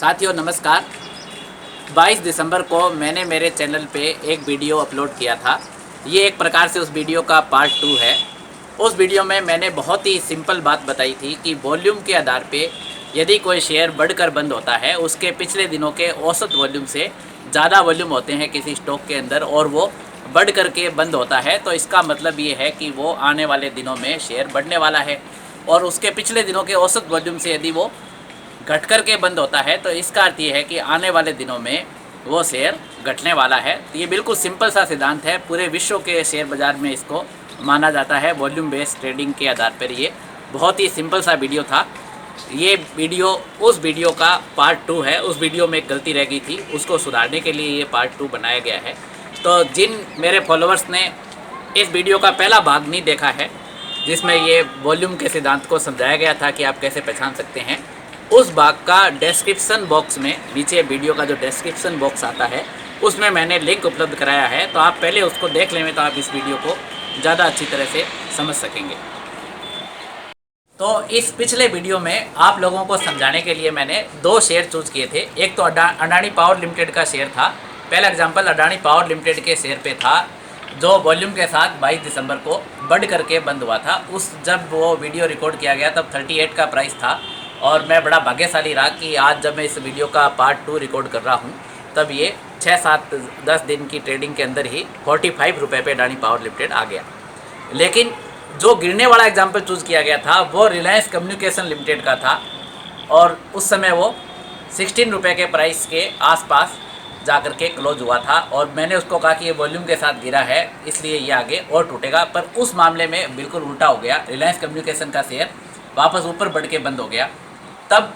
साथियों नमस्कार। 22 दिसंबर को मैंने मेरे चैनल पे एक वीडियो अपलोड किया था। ये एक प्रकार से उस वीडियो का पार्ट 2 है। उस वीडियो में मैंने बहुत ही सिंपल बात बताई थी कि वॉल्यूम के आधार पे यदि कोई शेयर बढ़कर बंद होता है, उसके पिछले दिनों के औसत वॉल्यूम से ज़्यादा वॉल्यूम होते हैं किसी स्टॉक के अंदर और वो बढ़ करके बंद होता है, तो इसका मतलब ये है कि वो आने वाले दिनों में शेयर बढ़ने वाला है। और उसके पिछले दिनों के औसत वॉल्यूम से यदि वो घट कर के बंद होता है, तो इसका अर्थ ये है कि आने वाले दिनों में वो शेयर घटने वाला है। तो ये बिल्कुल सिंपल सा सिद्धांत है, पूरे विश्व के शेयर बाज़ार में इसको माना जाता है। वॉल्यूम बेस्ड ट्रेडिंग के आधार पर ये बहुत ही सिंपल सा वीडियो था। ये वीडियो उस वीडियो का पार्ट 2 है। उस वीडियो में एक गलती रह गई थी, उसको सुधारने के लिए ये पार्ट 2 बनाया गया है। तो जिन मेरे फॉलोअर्स ने इस वीडियो का पहला भाग नहीं देखा है, जिसमें ये वॉल्यूम के सिद्धांत को समझाया गया था कि आप कैसे पहचान सकते हैं, उस भाग का डिस्क्रिप्शन बॉक्स में नीचे वीडियो का जो डिस्क्रिप्शन बॉक्स आता है उसमें मैंने लिंक उपलब्ध कराया है। तो आप पहले उसको देख लें तो आप इस वीडियो को ज़्यादा अच्छी तरह से समझ सकेंगे। तो इस पिछले वीडियो में आप लोगों को समझाने के लिए मैंने 2 शेयर चूज़ किए थे। एक तो अडानी पावर लिमिटेड का शेयर था। पहला एग्जांपल अडानी पावर लिमिटेड के शेयर पे था, जो वॉल्यूम के साथ 22 दिसंबर को बढ़ करके बंद हुआ था। उस जब वो वीडियो रिकॉर्ड किया गया तब 38 का प्राइस था और मैं बड़ा भाग्यशाली रहा कि आज जब मैं इस वीडियो का पार्ट 2 रिकॉर्ड कर रहा हूँ तब ये 6-7-10 दिन की ट्रेडिंग के अंदर ही 45 रुपये पे अडानी पावर लिमिटेड आ गया। लेकिन जो गिरने वाला एग्जाम्पल चूज़ किया गया था वो रिलायंस कम्युनिकेशन लिमिटेड का था और उस समय वो 16 रुपये के प्राइस के आसपास जाकर के क्लोज हुआ था और मैंने उसको कहा कि ये वॉल्यूम के साथ गिरा है इसलिए ये आगे और टूटेगा। पर उस मामले में बिल्कुल उल्टा हो गया। रिलायंस कम्युनिकेशन का शेयर वापस ऊपर बढ़ के बंद हो गया। तब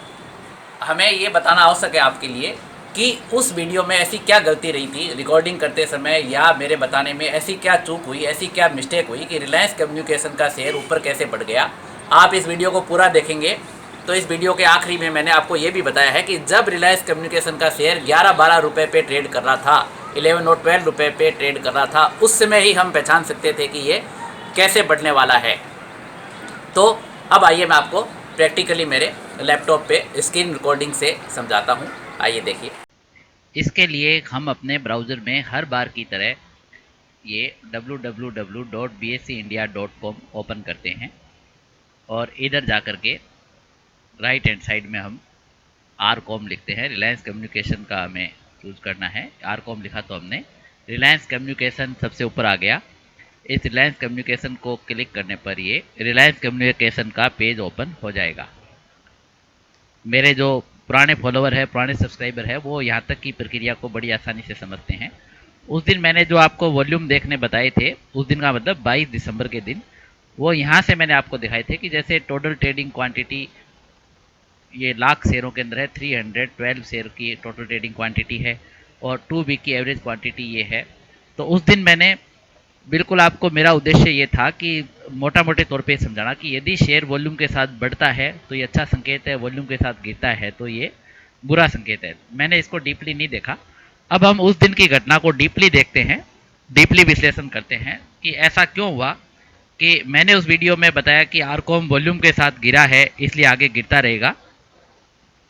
हमें ये बताना आवश्यक है आपके लिए कि उस वीडियो में ऐसी क्या गलती रही थी रिकॉर्डिंग करते समय, या मेरे बताने में ऐसी क्या चूक हुई, ऐसी क्या मिस्टेक हुई कि रिलायंस कम्युनिकेशन का शेयर ऊपर कैसे बढ़ गया। आप इस वीडियो को पूरा देखेंगे तो इस वीडियो के आखिरी में मैंने आपको ये भी बताया है कि जब रिलायंस कम्युनिकेशन का शेयर 11-12 रुपये पे ट्रेड कर रहा था, 11 और 12 रुपये पे ट्रेड कर रहा था, उस समय ही हम पहचान सकते थे कि ये कैसे बढ़ने वाला है। तो अब आइए मैं आपको प्रैक्टिकली मेरे लैपटॉप पे स्क्रीन रिकॉर्डिंग से समझाता हूँ। आइए देखिए। इसके लिए हम अपने ब्राउज़र में हर बार की तरह ये www.bscindia.com ओपन करते हैं और इधर जा कर के राइट हैंड साइड में हम आरकॉम लिखते हैं। रिलायंस कम्युनिकेशन का हमें चूज़ करना है। आरकॉम लिखा तो हमने, रिलायंस कम्युनिकेशन सबसे ऊपर आ गया। इस रिलायंस कम्युनिकेशन को क्लिक करने पर ये रिलायंस कम्युनिकेशन का पेज ओपन हो जाएगा। मेरे जो पुराने फॉलोवर है, पुराने सब्सक्राइबर है, वो यहाँ तक की प्रक्रिया को बड़ी आसानी से समझते हैं। उस दिन मैंने जो आपको वॉल्यूम देखने बताए थे, उस दिन का मतलब 22 दिसंबर के दिन, वो यहाँ से मैंने आपको दिखाए थे कि जैसे टोटल ट्रेडिंग क्वांटिटी ये लाख शेयरों के अंदर है, 312 शेयर की टोटल ट्रेडिंग क्वांटिटी है और 2 वीक की एवरेज क्वांटिटी ये है। तो उस दिन मैंने बिल्कुल आपको, मेरा उद्देश्य ये था कि मोटा मोटे तौर पे समझाना कि यदि शेयर वॉल्यूम के साथ बढ़ता है तो ये अच्छा संकेत है, वॉल्यूम के साथ गिरता है तो ये बुरा संकेत है। मैंने इसको डीपली नहीं देखा। अब हम उस दिन की घटना को डीपली देखते हैं, डीपली विश्लेषण करते हैं कि ऐसा क्यों हुआ कि मैंने उस वीडियो में बताया कि आरकॉम वॉल्यूम के साथ गिरा है इसलिए आगे गिरता रहेगा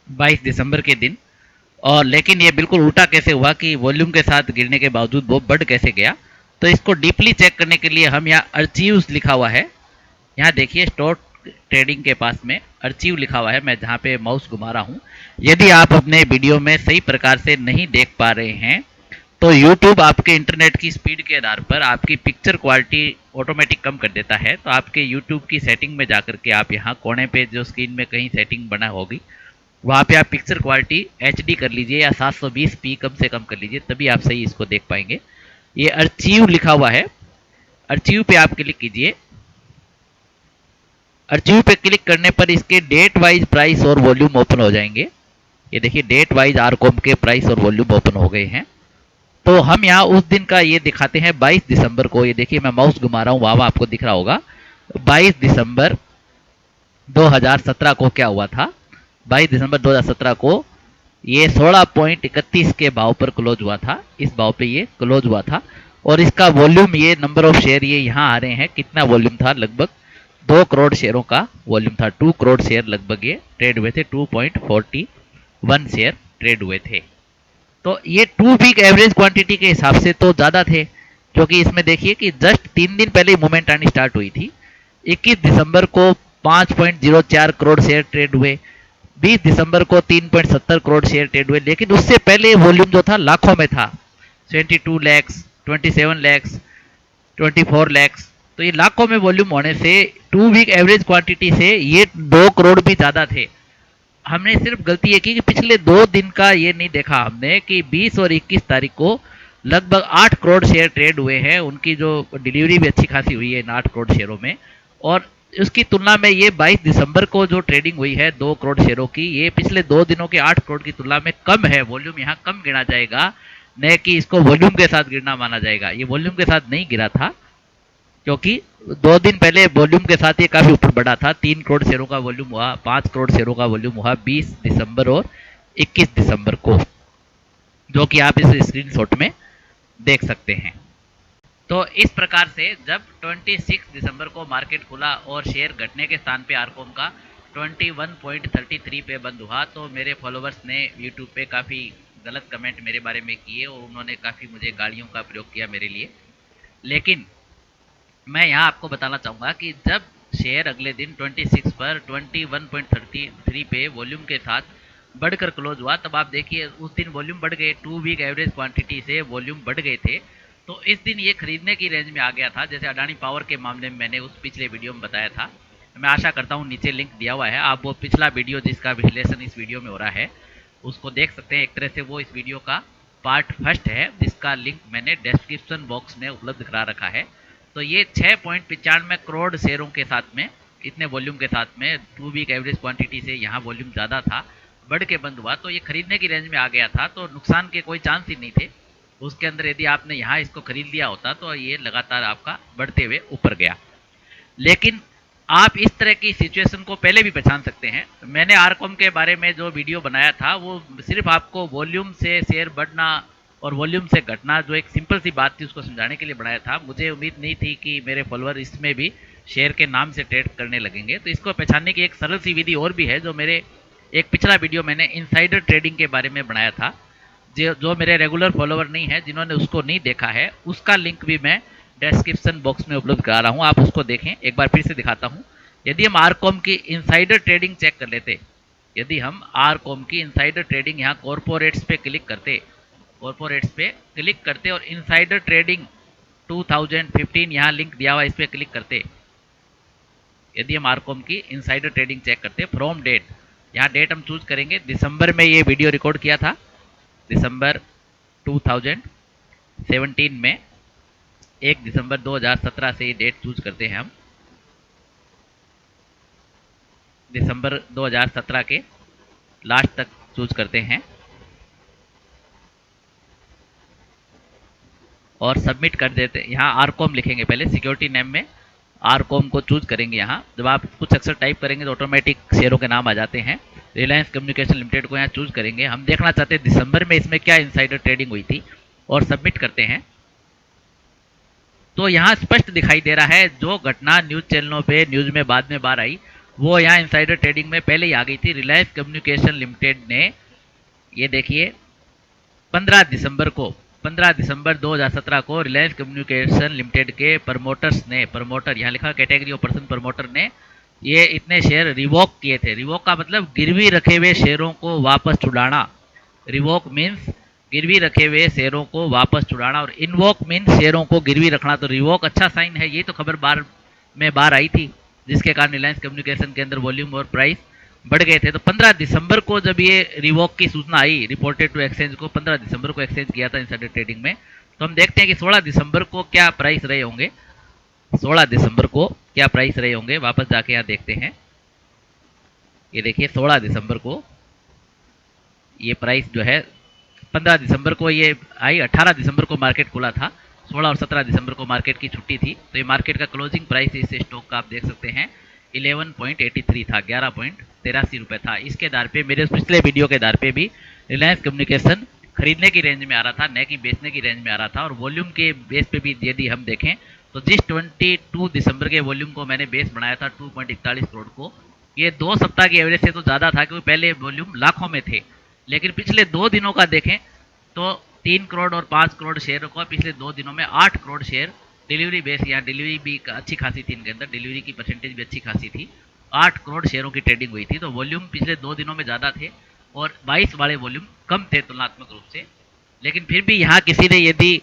22 दिसंबर के दिन, और लेकिन ये बिल्कुल उल्टा कैसे हुआ कि वॉल्यूम के साथ गिरने के बावजूद वो बढ़ कैसे गया। तो इसको डीपली चेक करने के लिए हम यहाँ अर्चीव्स लिखा हुआ है, यहाँ देखिए स्टॉक ट्रेडिंग के पास में अर्चीव लिखा हुआ है, मैं जहाँ पे माउस घुमा रहा हूँ। यदि आप अपने वीडियो में सही प्रकार से नहीं देख पा रहे हैं तो YouTube आपके इंटरनेट की स्पीड के आधार पर आपकी पिक्चर क्वालिटी ऑटोमेटिक कम कर देता है। तो आपके YouTube की सेटिंग में जाकर के आप यहाँ कोने पे जो स्क्रीन में कहीं सेटिंग बना होगी वहाँ पे आप पिक्चर क्वालिटी HD कर लीजिए या 720p कम से कम कर लीजिए, तभी आप सही इसको देख पाएंगे। ये अर्चीव लिखा हुआ है, अर्चीव पे आप क्लिक कीजिए। अर्चीव पे क्लिक करने पर इसके डेट वाइज प्राइस और वॉल्यूम ओपन हो जाएंगे। ये देखिए डेट वाइज आरकॉम के प्राइस और वॉल्यूम ओपन हो गए हैं। तो हम यहाँ उस दिन का ये दिखाते हैं 22 दिसंबर को। ये देखिए मैं माउस घुमा रहा हूँ, वहाँ आपको दिख रहा होगा 22 दिसंबर 2017 को क्या हुआ था। 22 दिसंबर 2017 को ये 16.31 के भाव पर क्लोज हुआ था, इस भाव पे ये क्लोज हुआ था। और इसका वॉल्यूम, ये नंबर ऑफ शेयर ये यहाँ आ रहे हैं, कितना वॉल्यूम था, लगभग 2 करोड़ शेयरों का वॉल्यूम था। 2 करोड़ शेयर लगभग ये ट्रेड हुए थे, 2.41 शेयर। ट्रेड हुए थे। तो ये 2 वीक एवरेज क्वांटिटी के हिसाब से तो ज़्यादा थे, क्योंकि इसमें देखिए कि जस्ट 3 दिन पहले मूवमेंट आनी स्टार्ट हुई थी। 21 दिसंबर को 5.04 करोड़ शेयर ट्रेड हुए, 20 दिसंबर को 3.70 करोड़ शेयर ट्रेड हुए, लेकिन उससे पहले वॉल्यूम जो था लाखों में था, 22 लैक्स, 27 लैक्स, 24 लैक्स। तो ये लाखों में वॉल्यूम होने से 2 वीक एवरेज क्वांटिटी से ये 2 करोड़ भी ज़्यादा थे। हमने सिर्फ गलती ये की कि पिछले 2 दिन का ये नहीं देखा हमने कि 20 और 21 तारीख को लगभग 8 करोड़ शेयर ट्रेड हुए हैं, उनकी जो डिलीवरी भी अच्छी खासी हुई है इन 8 करोड़ शेयरों में। और उसकी तुलना में ये 22 दिसंबर को जो ट्रेडिंग हुई है 2 करोड़ शेयरों की, ये पिछले 2 दिनों के 8 करोड़ की तुलना में कम है। वॉल्यूम यहाँ कम गिना जाएगा, न कि इसको वॉल्यूम के साथ गिरना माना जाएगा। ये वॉल्यूम के साथ नहीं गिरा था, क्योंकि 2 दिन पहले वॉल्यूम के साथ ये काफी ऊपर बढ़ा था। 3 करोड़ शेयरों का वॉल्यूम हुआ, 5 करोड़ शेयरों का वॉल्यूम हुआ 20 दिसंबर और 21 दिसंबर को, जो कि आप इस स्क्रीनशॉट में देख सकते हैं। तो इस प्रकार से जब 26 दिसंबर को मार्केट खुला और शेयर घटने के स्थान पे आरकॉम का 21.33 पे बंद हुआ, तो मेरे फॉलोअर्स ने यूट्यूब पे काफ़ी गलत कमेंट मेरे बारे में किए और उन्होंने काफ़ी मुझे गालियों का प्रयोग किया मेरे लिए। लेकिन मैं यहाँ आपको बताना चाहूँगा कि जब शेयर अगले दिन 26 पर 21.33 पे वॉल्यूम के साथ बढ़कर क्लोज हुआ, तब आप देखिए उस दिन वॉल्यूम बढ़ गए, 2 वीक एवरेज क्वांटिटी से वॉल्यूम बढ़ गए थे। तो इस दिन ये खरीदने की रेंज में आ गया था, जैसे अडानी पावर के मामले में मैंने उस पिछले वीडियो में बताया था। मैं आशा करता हूँ नीचे लिंक दिया हुआ है, आप वो पिछला वीडियो जिसका विश्लेषण इस वीडियो में हो रहा है उसको देख सकते हैं। एक तरह से वो इस वीडियो का पार्ट फर्स्ट है, जिसका लिंक मैंने डिस्क्रिप्शन बॉक्स में उपलब्ध करा रखा है। तो ये 6.95 करोड़ शेयरों के साथ में, इतने वॉल्यूम के साथ में 2 वीक एवरेज क्वांटिटी से यहाँ वॉल्यूम ज़्यादा था, बढ़ के बंद हुआ, तो ये खरीदने की रेंज में आ गया था, तो नुकसान के कोई चांस ही नहीं थे उसके अंदर। यदि आपने यहाँ इसको खरीद लिया होता तो ये लगातार आपका बढ़ते हुए ऊपर गया। लेकिन आप इस तरह की सिचुएशन को पहले भी पहचान सकते हैं। मैंने आरकॉम के बारे में जो वीडियो बनाया था वो सिर्फ आपको वॉल्यूम से शेयर बढ़ना और वॉल्यूम से घटना, जो एक सिंपल सी बात थी, उसको समझाने के लिए बनाया था। मुझे उम्मीद नहीं थी कि मेरे फॉलोअर इसमें भी शेयर के नाम से ट्रेड करने लगेंगे। तो इसको पहचानने की एक सरल सी विधि और भी है, जो मेरे एक पिछला वीडियो मैंने इनसाइडर ट्रेडिंग के बारे में बनाया था। जो मेरे रेगुलर फॉलोअर नहीं है, जिन्होंने उसको नहीं देखा है, उसका लिंक भी मैं डिस्क्रिप्शन बॉक्स में उपलब्ध करा रहा हूँ, आप उसको देखें। एक बार फिर से दिखाता हूँ। यदि हम आरकॉम की इनसाइडर ट्रेडिंग चेक कर लेते, यदि हम आरकॉम की इनसाइडर ट्रेडिंग यहाँ कॉर्पोरेट्स पे क्लिक करते, कॉर्पोरेट्स पे क्लिक करते और इनसाइडर ट्रेडिंग 2015 यहाँ लिंक दिया हुआ, इस पर क्लिक करते। यदि हम आरकॉम की इनसाइडर ट्रेडिंग चेक करते, फ्रॉम डेट, यहाँ डेट हम चूज करेंगे। दिसंबर में ये वीडियो रिकॉर्ड किया था, दिसंबर 2017 में, 1 दिसंबर 2017 से ये डेट चूज करते हैं हम। दिसंबर 2017 के लास्ट तक चूज करते हैं और सबमिट कर देते हैं। यहाँ आरकॉम लिखेंगे, पहले सिक्योरिटी नेम में आरकॉम को चूज करेंगे। यहाँ जब आप कुछ अक्सर टाइप करेंगे तो ऑटोमेटिक शेयरों के नाम आ जाते हैं। रिलायंस कम्युनिकेशन लिमिटेड को यहाँ चूज करेंगे। हम देखना चाहते हैं दिसंबर में इसमें क्या इनसाइडर ट्रेडिंग हुई थी और सबमिट करते हैं। तो यहाँ स्पष्ट दिखाई दे रहा है, जो घटना न्यूज चैनलों पे न्यूज में बाद में बाहर आई, वो यहाँ इनसाइडर ट्रेडिंग में पहले ही आ गई थी। रिलायंस कम्युनिकेशन लिमिटेड ने, ये देखिए 15 दिसंबर 2017 को रिलायंस कम्युनिकेशन लिमिटेड के प्रमोटर्स ने, प्रमोटर यहाँ लिखा कैटेगरी ऑफ पर्सन, प्रमोटर ने ये इतने शेयर रिवोक किए थे। रिवोक का मतलब गिरवी रखे हुए शेयरों को वापस छुड़ाना। रिवोक मीन्स गिरवी रखे हुए शेयरों को वापस छुड़ाना, और इनवोक मीन्स शेयरों को गिरवी रखना। तो रिवोक अच्छा साइन है, ये तो खबर बार आई थी, जिसके कारण रिलायंस कम्युनिकेशन के अंदर वॉल्यूम और प्राइस बढ़ गए थे। तो 15 दिसंबर को जब ये रिवोक की सूचना आई, रिपोर्टेड टू एक्सचेंज को 15 दिसंबर को एक्सचेंज किया था इंसाइडर ट्रेडिंग में। तो हम देखते हैं कि 16 दिसंबर को क्या प्राइस रहे होंगे, 16 दिसंबर को क्या प्राइस रहे होंगे। वापस जाके यहाँ देखते हैं, ये देखिए 16 दिसंबर को ये प्राइस जो है, 15 दिसंबर को ये आई, 18 दिसंबर को मार्केट खुला था, 16 और 17 दिसंबर को मार्केट की छुट्टी थी। तो ये मार्केट का क्लोजिंग प्राइस इस स्टॉक का आप देख सकते हैं 11.83 था, 11.83 रुपये था। इसके आधार पे, मेरे पिछले वीडियो के आधार पे भी रिलायंस कम्युनिकेशन खरीदने की रेंज में आ रहा था, न कि बेचने की रेंज में आ रहा था। और वॉल्यूम के बेस पे भी यदि हम देखें तो जिस 22 दिसंबर के वॉल्यूम को मैंने बेस बनाया था 2.41 करोड़ को, ये 2 सप्ताह की एवरेज से तो ज़्यादा था, क्योंकि पहले वॉल्यूम लाखों में थे। लेकिन पिछले 2 दिनों का देखें तो 3 करोड़ और 5 करोड़ शेयर को पिछले 2 दिनों में 8 करोड़ शेयर डिलीवरी बेस, या डिलीवरी भी अच्छी खासी थी इनके अंदर, डिलीवरी की परसेंटेज भी अच्छी खासी थी। 8 करोड़ शेयरों की ट्रेडिंग हुई थी, तो वॉल्यूम पिछले 2 दिनों में ज़्यादा थे और 22 वाले वॉल्यूम कम थे तुलनात्मक रूप से। लेकिन फिर भी यहाँ किसी ने यदि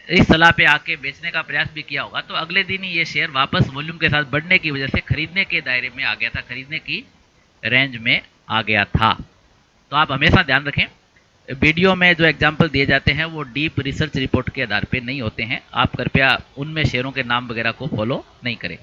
इस सलाह पे आके बेचने का प्रयास भी किया होगा तो अगले दिन ही ये शेयर वापस वॉल्यूम के साथ बढ़ने की वजह से खरीदने के दायरे में आ गया था, खरीदने की रेंज में आ गया था। तो आप हमेशा ध्यान रखें, वीडियो में जो एग्जाम्पल दिए जाते हैं वो डीप रिसर्च रिपोर्ट के आधार पे नहीं होते हैं। आप कृपया उनमें शेयरों के नाम वगैरह को फॉलो नहीं करें।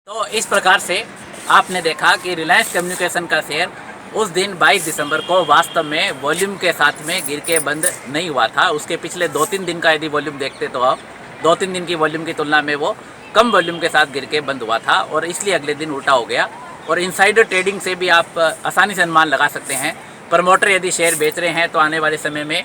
तो इस प्रकार से आपने देखा कि रिलायंस कम्युनिकेशन का शेयर उस दिन 22 दिसंबर को वास्तव में वॉल्यूम के साथ में गिर के बंद नहीं हुआ था। उसके पिछले 2-3 दिन का यदि वॉल्यूम देखते तो आप 2-3 दिन की वॉल्यूम की तुलना में वो कम वॉल्यूम के साथ गिर के बंद हुआ था और इसलिए अगले दिन उल्टा हो गया। और इनसाइडर ट्रेडिंग से भी आप आसानी से अनुमान लगा सकते हैं। प्रमोटर यदि शेयर बेच रहे हैं तो आने वाले समय में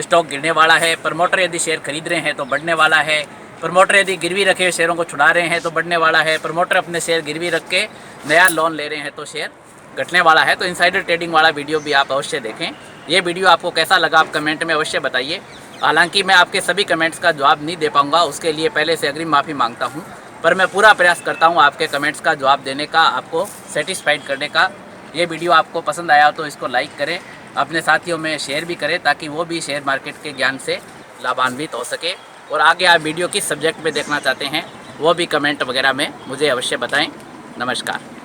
स्टॉक गिरने वाला है, प्रमोटर यदि शेयर खरीद रहे हैं तो बढ़ने वाला है, प्रमोटर यदि गिरवी रखे शेयरों को छुड़ा रहे हैं तो बढ़ने वाला है, प्रमोटर अपने शेयर गिरवी रख के नया लोन ले रहे हैं तो शेयर घटने वाला है। तो इनसाइडर ट्रेडिंग वाला वीडियो भी आप अवश्य देखें। ये वीडियो आपको कैसा लगा आप कमेंट में अवश्य बताइए। हालांकि मैं आपके सभी कमेंट्स का जवाब नहीं दे पाऊँगा, उसके लिए पहले से अग्रिम माफ़ी मांगता हूँ, पर मैं पूरा प्रयास करता हूँ आपके कमेंट्स का जवाब देने का, आपको सेटिस्फाइड करने का। ये वीडियो आपको पसंद आया तो इसको लाइक करें, अपने साथियों में शेयर भी करें ताकि वो भी शेयर मार्केट के ज्ञान से लाभान्वित हो सके। और आगे आप वीडियो किस सब्जेक्ट पे देखना चाहते हैं वो भी कमेंट वगैरह में मुझे अवश्य बताएं। नमस्कार।